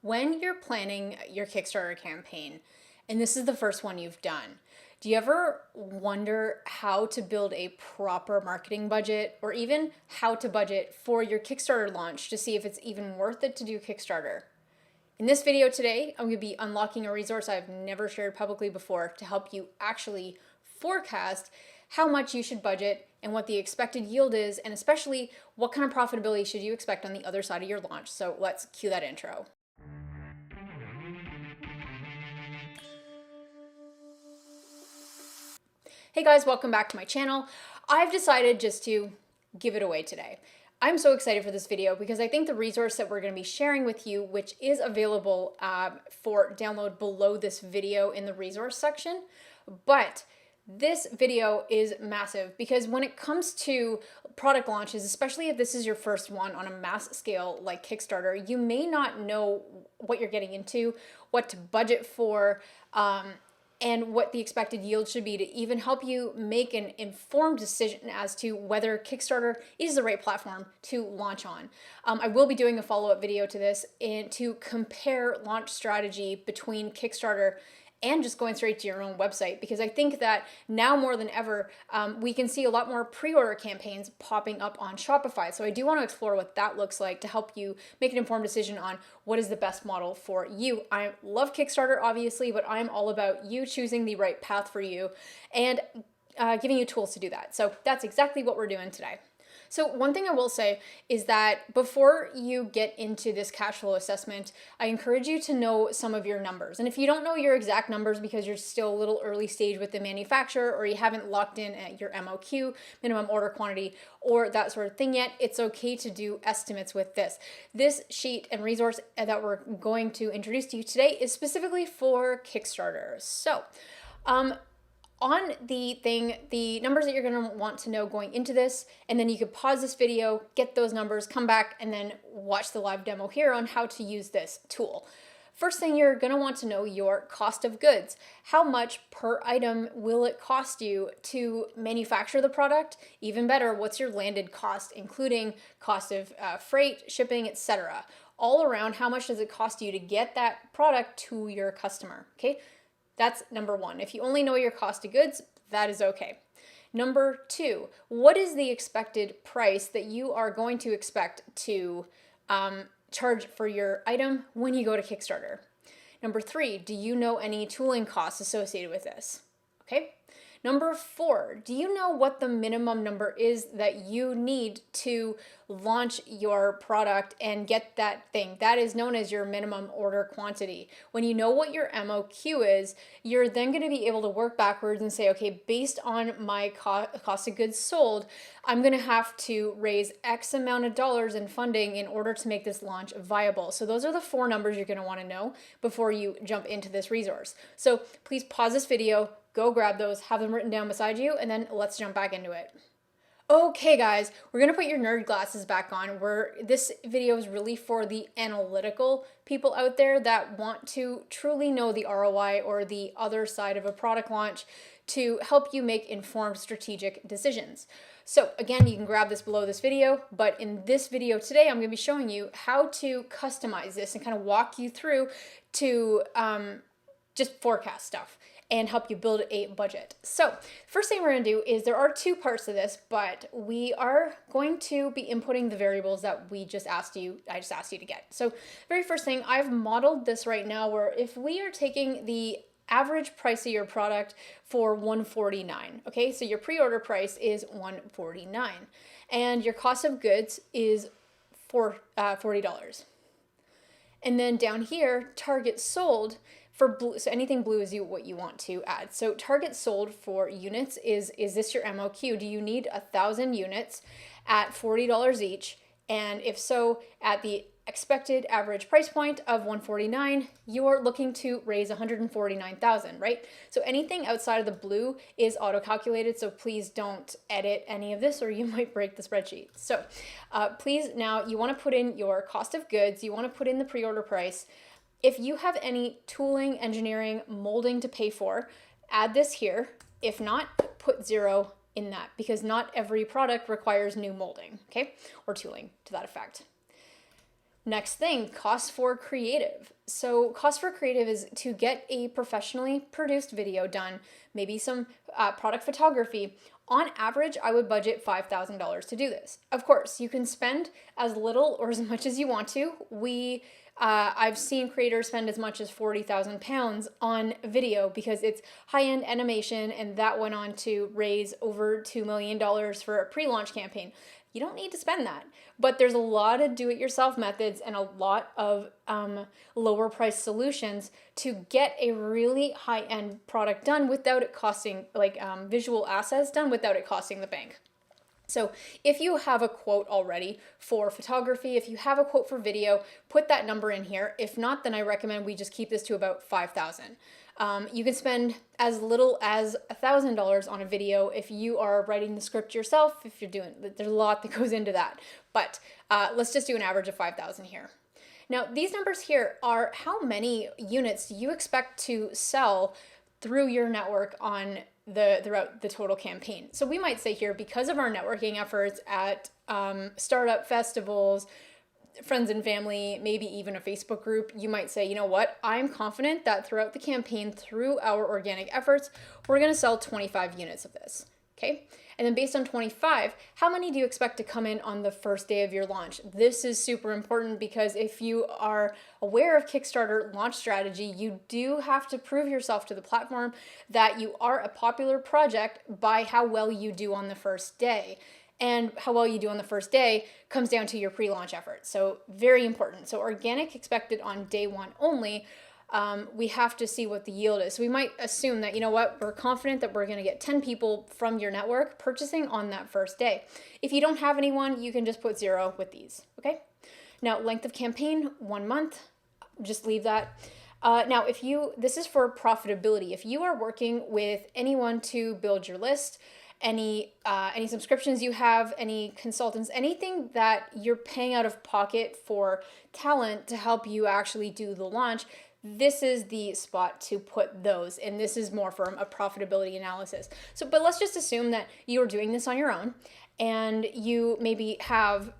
When you're planning your Kickstarter campaign, and this is the first one you've done, do you ever wonder how to build a proper marketing budget, or even how to budget for your Kickstarter launch to see if it's even worth it to do Kickstarter? In this video today, I'm going to be unlocking a resource I've never shared publicly before to help you actually forecast how much you should budget and what the expected yield is, and especially what kind of profitability should you expect on the other side of your launch. So let's cue that intro. Hey guys, welcome back to my channel. I've decided just to give it away today. I'm so excited for this video because I think the resource that we're going to be sharing with you, which is available for download below this video in the resource section, but this video is massive because when it comes to product launches, especially if this is your first one on a mass scale like Kickstarter, you may not know what you're getting into, what to budget for, and what the expected yield should be to even help you make an informed decision as to whether Kickstarter is the right platform to launch on. I will be doing a follow-up video to this and to compare launch strategy between Kickstarter and just going straight to your own website, because I think that now more than ever, we can see a lot more pre-order campaigns popping up on Shopify. So I do want to explore what that looks like to help you make an informed decision on what is the best model for you. I love Kickstarter, obviously, but I'm all about you choosing the right path for you and giving you tools to do that. So that's exactly what we're doing today. So one thing I will say is that before you get into this cash flow assessment, I encourage you to know some of your numbers. And if you don't know your exact numbers because you're still a little early stage with the manufacturer, or you haven't locked in at your MOQ, minimum order quantity, or that sort of thing yet, it's okay to do estimates with this. This sheet and resource that we're going to introduce to you today is specifically for Kickstarter. So, on the thing, the numbers that you're going to want to know going into this, and then you could pause this video, get those numbers, come back, and then watch the live demo here on how to use this tool. First thing, you're going to want to know your cost of goods. How much per item will it cost you to manufacture the product? Even better, what's your landed cost, including cost of freight, shipping, etc. All around, how much does it cost you to get that product to your customer? Okay. That's number one. If you only know your cost of goods, that is okay. Number two, what is the expected price that you are going to expect to charge for your item when you go to Kickstarter? Number three, do you know any tooling costs associated with this? Okay. Number four, do you know what the minimum number is that you need to launch your product and get that thing? That is known as your minimum order quantity. When you know what your MOQ is, you're then going to be able to work backwards and say, okay, based on my cost of goods sold, I'm going to have to raise X amount of dollars in funding in order to make this launch viable. So those are the four numbers you're going to want to know before you jump into this resource. So please pause this video, go grab those, have them written down beside you, and then let's jump back into it. Okay guys, we're gonna put your nerd glasses back on. This video is really for the analytical people out there that want to truly know the ROI or the other side of a product launch to help you make informed strategic decisions. So again, you can grab this below this video, but in this video today, I'm gonna be showing you how to customize this and kind of walk you through to just forecast stuff and help you build a budget. So first thing we're gonna do is, there are two parts to this, but we are going to be inputting the variables that I just asked you to get. So very first thing, I've modeled this right now where if we are taking the average price of your product for $149, okay? So your pre-order price is $149 and your cost of goods is $40. And then down here, target sold for blue, so anything blue is what you want to add. So target sold for units is this your MOQ? Do you need 1,000 units at $40 each? And if so, at the expected average price point of $149, you're looking to raise $149,000, right? So anything outside of the blue is auto-calculated, so please don't edit any of this or you might break the spreadsheet. So please, now you want to put in your cost of goods, you want to put in the pre-order price. If you have any tooling, engineering, molding to pay for, add this here. If not, put 0 in that, because not every product requires new molding, okay? Or tooling to that effect. Next thing, cost for creative. So cost for creative is to get a professionally produced video done, maybe some product photography. On average, I would budget $5,000 to do this. Of course, you can spend as little or as much as you want to. I've seen creators spend as much as 40,000 pounds on video because it's high-end animation, and that went on to raise over $2 million for a pre-launch campaign. You don't need to spend that, but there's a lot of do-it-yourself methods and a lot of lower price solutions to get a really high-end product done without it costing, like visual assets done without it costing the bank. So if you have a quote already for photography, if you have a quote for video, put that number in here. If not, then I recommend we just keep this to about 5,000. You can spend as little as $1,000 on a video if you are writing the script yourself, if you're doing, there's a lot that goes into that. But let's just do an average of 5,000 here. Now, these numbers here are how many units do you expect to sell through your network on throughout the total campaign. So we might say here, because of our networking efforts at startup festivals, friends and family, maybe even a Facebook group, you might say, you know what, I'm confident that throughout the campaign, through our organic efforts, we're going to sell 25 units of this. Okay. And then based on 25, how many do you expect to come in on the first day of your launch? This is super important because if you are aware of Kickstarter launch strategy, you do have to prove yourself to the platform that you are a popular project by how well you do on the first day. And how well you do on the first day comes down to your pre-launch efforts. So very important. So organic expected on day one only. We have to see what the yield is. So we might assume that, you know what, we're confident that we're going to get 10 people from your network purchasing on that first day. If you don't have anyone, you can just put 0 with these, okay? Now, length of campaign, 1 month, just leave that. Now, this is for profitability. If you are working with anyone to build your list, any subscriptions you have, any consultants, anything that you're paying out of pocket for talent to help you actually do the launch, this is the spot to put those, and this is more from a profitability analysis. So, but let's just assume that you're doing this on your own, and you maybe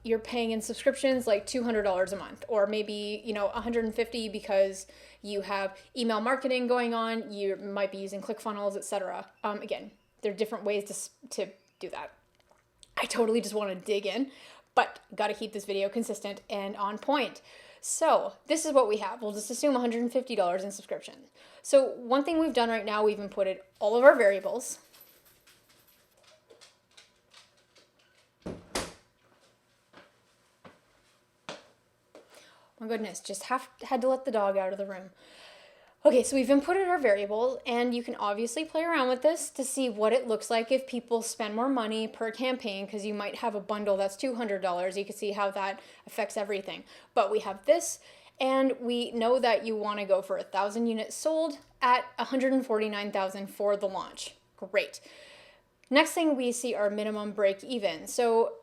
you're paying in subscriptions like $200 a month, or maybe, $150 because you have email marketing going on, you might be using ClickFunnels, etc. Again, there are different ways to do that. I totally just want to dig in, but got to keep this video consistent and on point. So this is what we have. We'll just assume $150 in subscription. So one thing we've done right now, we've inputted all of our variables. My goodness, just had to let the dog out of the room. Okay, so we've inputted our variables, and you can obviously play around with this to see what it looks like if people spend more money per campaign, because you might have a bundle that's $200. You can see how that affects everything. But we have this, and we know that you want to go for 1,000 units sold at $149,000 for the launch. Great. Next thing we see are minimum break even. So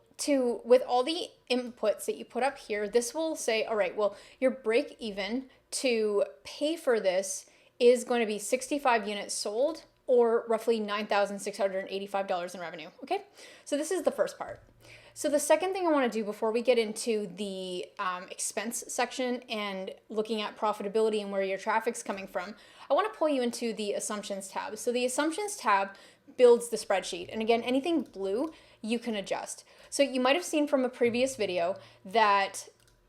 with all the inputs that you put up here, this will say, all right, well, your break even to pay for this is going to be 65 units sold, or roughly $9,685 in revenue. Okay, so this is the first part. So the second thing I want to do before we get into the expense section and looking at profitability and where your traffic's coming from, I want to pull you into the assumptions tab. So the assumptions tab builds the spreadsheet. And again, anything blue, you can adjust. So you might have seen from a previous video that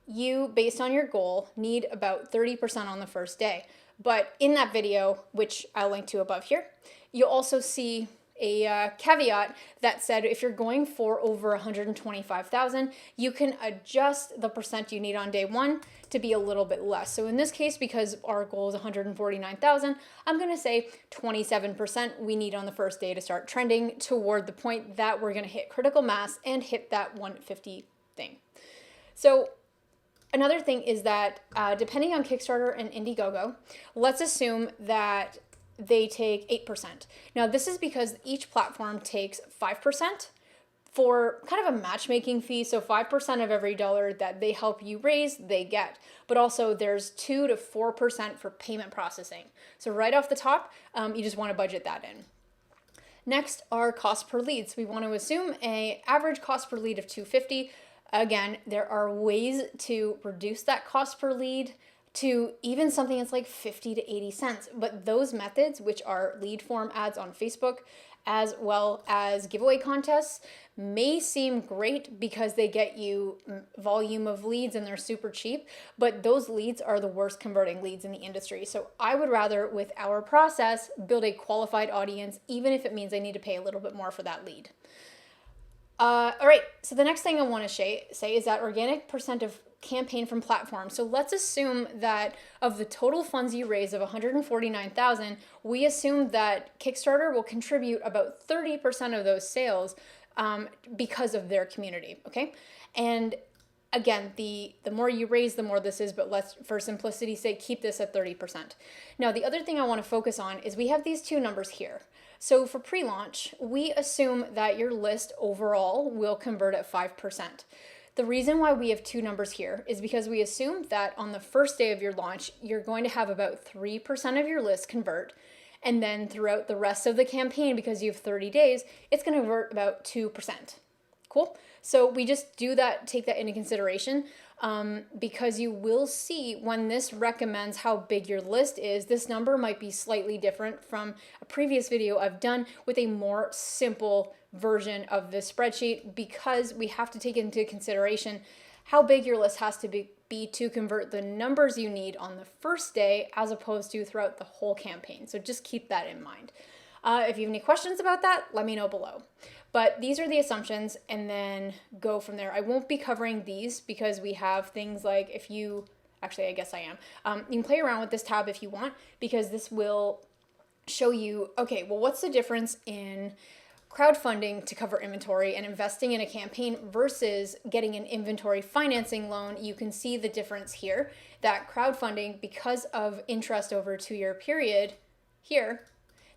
you, based on your goal, need about 30% on the first day. But in that video, which I'll link to above here, you'll also see a caveat that said if you're going for over 125,000, you can adjust the percent you need on day one to be a little bit less. So in this case, because our goal is 149,000, I'm going to say 27% we need on the first day to start trending toward the point that we're going to hit critical mass and hit that 150 thing. So another thing is that depending on Kickstarter and Indiegogo, let's assume that they take 8%. Now this is because each platform takes 5% for kind of a matchmaking fee. So 5% of every dollar that they help you raise, they get. But also there's 2 to 4% for payment processing. So right off the top, you just want to budget that in. Next are cost per leads. We want to assume an average cost per lead of $250. Again, there are ways to reduce that cost per lead to even something that's like 50 to 80 cents. But those methods, which are lead form ads on Facebook, as well as giveaway contests, may seem great because they get you volume of leads and they're super cheap, but those leads are the worst converting leads in the industry. So I would rather, with our process, build a qualified audience, even if it means I need to pay a little bit more for that lead. All right, so the next thing I want to say is that organic percent of campaign from platform. So let's assume that of the total funds you raise of $149,000, we assume that Kickstarter will contribute about 30% of those sales because of their community, okay? And again, the more you raise, the more this is, but let's, for simplicity's sake, keep this at 30%. Now, the other thing I want to focus on is we have these two numbers here. So for pre-launch, we assume that your list overall will convert at 5%. The reason why we have two numbers here is because we assume that on the first day of your launch, you're going to have about 3% of your list convert. And then throughout the rest of the campaign, because you have 30 days, it's going to convert about 2%. Cool? So we just do that, take that into consideration, because you will see when this recommends how big your list is, this number might be slightly different from a previous video I've done with a more simple version of this spreadsheet, because we have to take into consideration how big your list has to be to convert the numbers you need on the first day as opposed to throughout the whole campaign. So just keep that in mind. If you have any questions about that, let me know below. But these are the assumptions, and then go from there. I won't be covering these because we have things like actually, I guess I am. You can play around with this tab if you want, because this will show you, okay, well, what's the difference in crowdfunding to cover inventory and investing in a campaign versus getting an inventory financing loan. You can see the difference here, that crowdfunding, because of interest over a 2-year period here,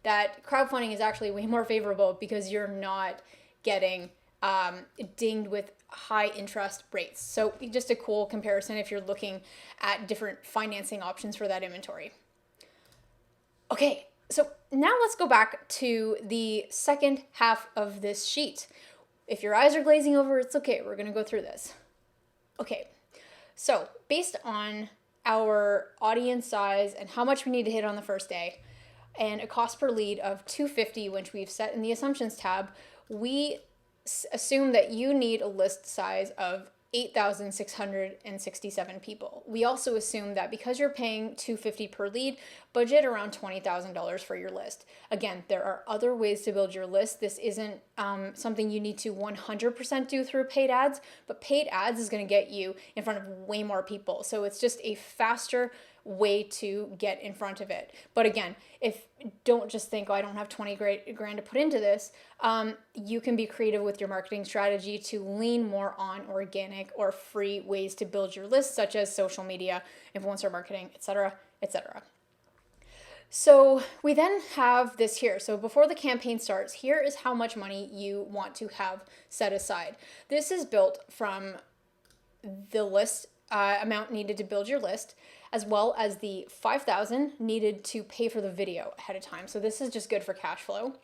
that crowdfunding is actually way more favorable because you're not getting dinged with high interest rates. So just a cool comparison if you're looking at different financing options for that inventory. Okay, so now let's go back to the second half of this sheet. If your eyes are glazing over, it's okay. We're going to go through this. Okay, so based on our audience size and how much we need to hit on the first day, and a cost per lead of $250, which we've set in the assumptions tab, we assume that you need a list size of 8,667 people. We also assume that because you're paying $250 per lead, budget around $20,000 for your list. Again, there are other ways to build your list. This isn't something you need to 100% do through paid ads, but paid ads is going to get you in front of way more people. So it's just a faster way to get in front of it. But again, don't just think, oh, I don't have 20 grand to put into this. You can be creative with your marketing strategy to lean more on organic or free ways to build your list, such as social media, influencer marketing, etc., etc. So we then have this here. So before the campaign starts, here is how much money you want to have set aside. This is built from the list amount needed to build your list, as well as the $5,000 needed to pay for the video ahead of time. So this is just good for cash flow.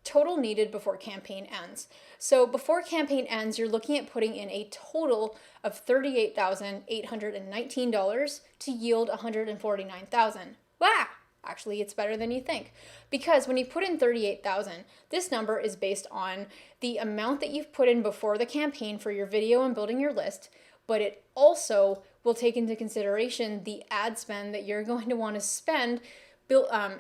Total needed before campaign ends. So before campaign ends, you're looking at putting in a total of $38,819 to yield $149,000. Wow! Actually, it's better than you think, because when you put in $38,000, this number is based on the amount that you've put in before the campaign for your video and building your list, but it also will take into consideration the ad spend that you're going to want to spend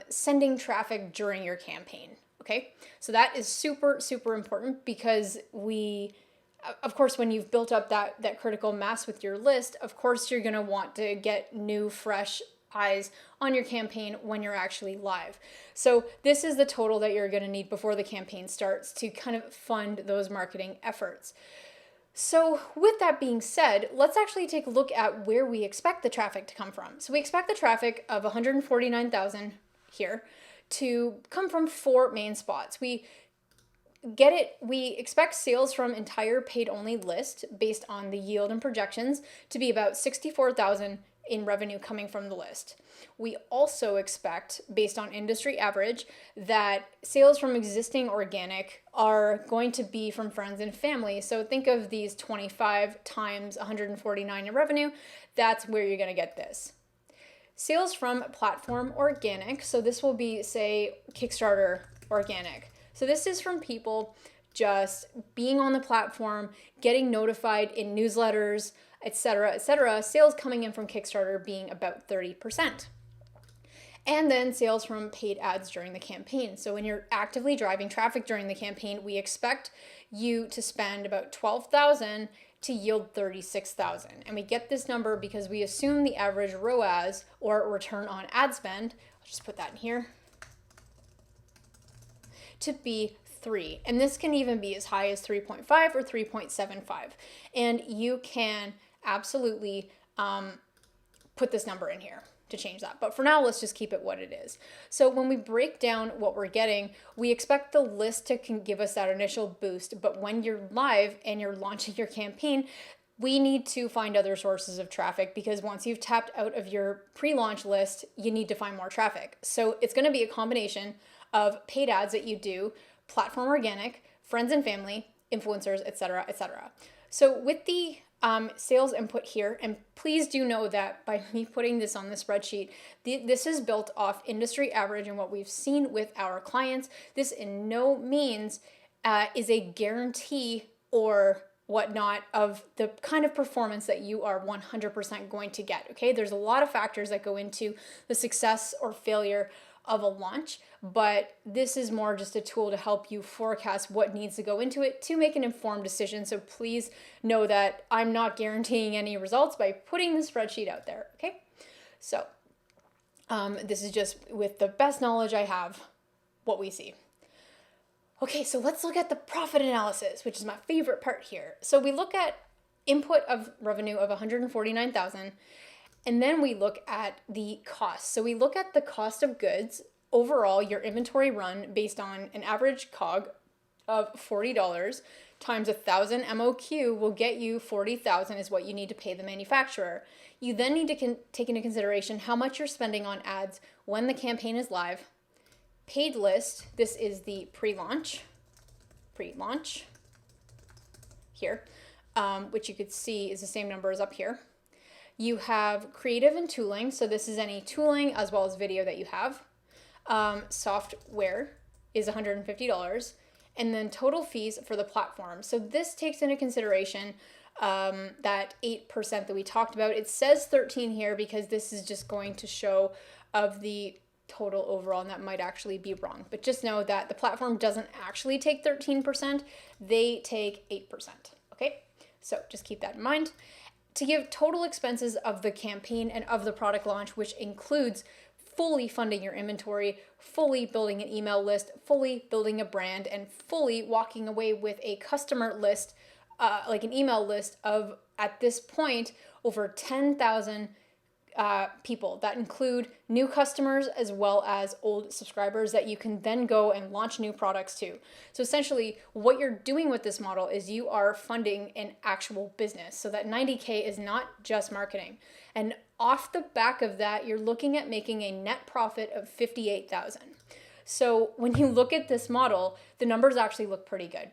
sending traffic during your campaign. Okay, so that is super, super important, because of course, when you've built up that critical mass with your list, of course, you're going to want to get new, fresh eyes on your campaign when you're actually live. So this is the total that you're going to need before the campaign starts to kind of fund those marketing efforts. So with that being said, let's actually take a look at where we expect the traffic to come from. So we expect the traffic of 149,000 here to come from 4 main spots. We expect sales from entire paid only list based on the yield and projections to be about 64,000 in revenue coming from the list. We also expect, based on industry average, that sales from existing organic are going to be from friends and family. So think of these 25 times 149 in revenue. That's where you're going to get this. Sales from platform organic. So this will be, say, Kickstarter organic. So this is from people just being on the platform, getting notified in newsletters, etc., etc. Sales coming in from Kickstarter being about 30%. And then sales from paid ads during the campaign. So when you're actively driving traffic during the campaign, we expect you to spend about $12,000 to yield $36,000. And we get this number because we assume the average ROAS, or return on ad spend, I'll just put that in here, to be 3. And this can even be as high as 3.5 or 3.75. And you can absolutely put this number in here to change that. But for now, let's just keep it what it is. So when we break down what we're getting, we expect the list to give us that initial boost. But when you're live and you're launching your campaign, we need to find other sources of traffic, because once you've tapped out of your pre-launch list, you need to find more traffic. So it's going to be a combination of paid ads that you do, platform organic, friends and family, influencers, etc., etc. So with the sales input here, and please do know that by me putting this on the spreadsheet, this is built off industry average and what we've seen with our clients. This in no means is a guarantee or whatnot of the kind of performance that you are 100% going to get, okay? There's a lot of factors that go into the success or failure of a launch, but this is more just a tool to help you forecast what needs to go into it to make an informed decision. So please know that I'm not guaranteeing any results by putting the spreadsheet out there, okay? So this is just with the best knowledge I have, what we see. Okay, so let's look at the profit analysis, which is my favorite part here. So we look at input of revenue of $149,000, and then we look at the cost. So we look at the cost of goods, overall, your inventory run based on an average COG of $40 times 1,000 MOQ will get you $40,000 is what you need to pay the manufacturer. You then need to take into consideration how much you're spending on ads when the campaign is live. Paid list, this is the pre-launch here, which you could see is the same number as up here. You have creative and tooling, so this is any tooling as well as video that you have. Software is $150, and then total fees for the platform. So this takes into consideration that 8% that we talked about. It says 13 here because this is just going to show of the total overall, and that might actually be wrong. But just know that the platform doesn't actually take 13%, they take 8%, okay? So just keep that in mind. To give total expenses of the campaign and of the product launch, which includes fully funding your inventory, fully building an email list, fully building a brand, and fully walking away with a customer list, like an email list of, at this point, over 10,000 people that include new customers as well as old subscribers that you can then go and launch new products to. So essentially what you're doing with this model is you are funding an actual business. So that 90K is not just marketing. And off the back of that, you're looking at making a net profit of $58,000. So when you look at this model, the numbers actually look pretty good.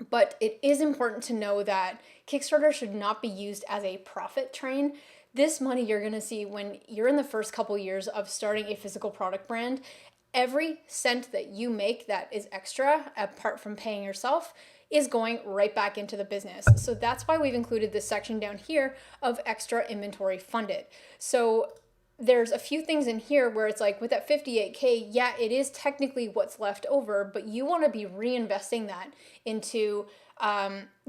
But it is important to know that Kickstarter should not be used as a profit train. This money you're going to see when you're in the first couple years of starting a physical product brand. Every cent that you make that is extra, apart from paying yourself, is going right back into the business. So that's why we've included this section down here of extra inventory funded. So there's a few things in here where it's like with that 58K, yeah, it is technically what's left over, but you want to be reinvesting that into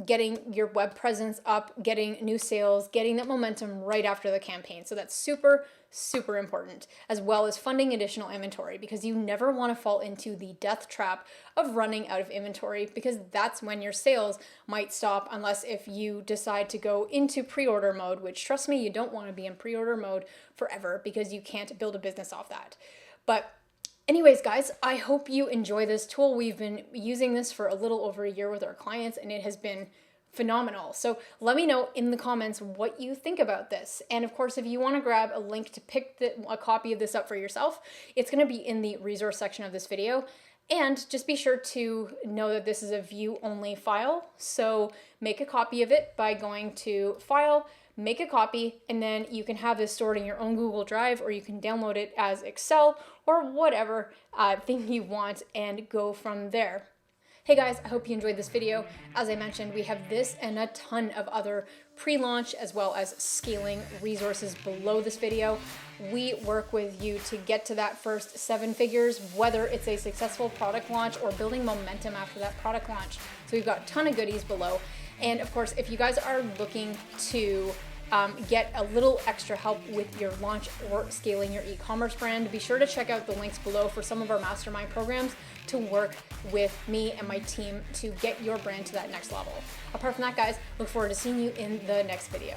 getting your web presence up, getting new sales, getting that momentum right after the campaign. So that's super, super important, as well as funding additional inventory, because you never want to fall into the death trap of running out of inventory, because that's when your sales might stop, unless if you decide to go into pre-order mode, which, trust me, you don't want to be in pre-order mode forever, because you can't build a business off that. But anyways, guys, I hope you enjoy this tool. We've been using this for a little over a year with our clients, and it has been phenomenal. So let me know in the comments what you think about this. And of course, if you want to grab a link to pick a copy of this up for yourself, it's going to be in the resource section of this video. And just be sure to know that this is a view only file. So make a copy of it by going to File, make a copy, and then you can have this stored in your own Google Drive, or you can download it as Excel or whatever thing you want and go from there. Hey guys, I hope you enjoyed this video. As I mentioned, we have this and a ton of other pre-launch as well as scaling resources below this video. We work with you to get to that first 7 figures, whether it's a successful product launch or building momentum after that product launch. So we've got a ton of goodies below. And of course, if you guys are looking to get a little extra help with your launch or scaling your e-commerce brand, be sure to check out the links below for some of our mastermind programs to work with me and my team to get your brand to that next level. Apart from that, guys, look forward to seeing you in the next video.